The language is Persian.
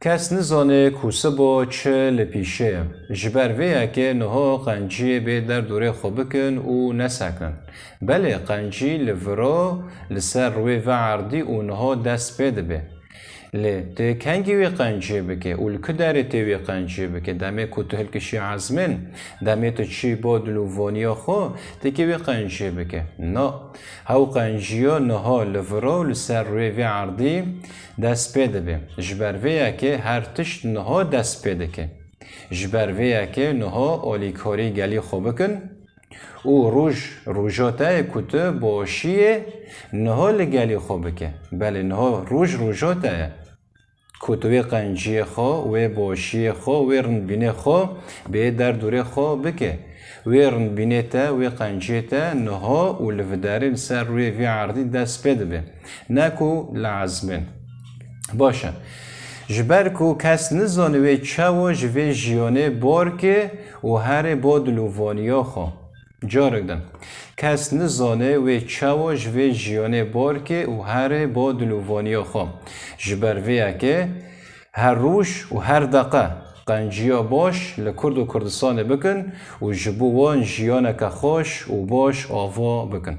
کس نزانه کوسه با چه لپیشه جبر ویا که نها قنجی به در دوره خوب بکن و نسکن بله قنجی لورا لسر روی و عردی و نها دست بده به لی ته کنگی وی قنجی بکه اول کداری ته وی قنجی بکه دمه کتهل کشی عزمن دمه تو چی با دلووانیا خو ته کی وی قنجی بکه نه هاو قنجیا نها لورا لسر روی و عردی دست بده به جبر ویا که هر تشت نها دست بده که جبر ویا که نها آلیکاری گلی خوب کن او روژاته کته باشیه نها لگلی خوب که بله نها روژاته کتوی قنجی خو و باشی خو و رنبینه خو به در دوره خو بکه و رنبینه تا و قنجی تا نها و لفدارین سر روی وی عردی دست بده به نکو لعزمن باشه جبر کو کس نزانوی چاو جوی جیانه بار که و هر با دلووانیا خو جارک دن کس نزانه و چاو جوی جیانه بار که و هر با دلووانیا خو جبر ویا که هر روش و هر دقه قنجیا باش لکرد و کردستان بکن و جبوان جیانه که خوش و باش آوا بکن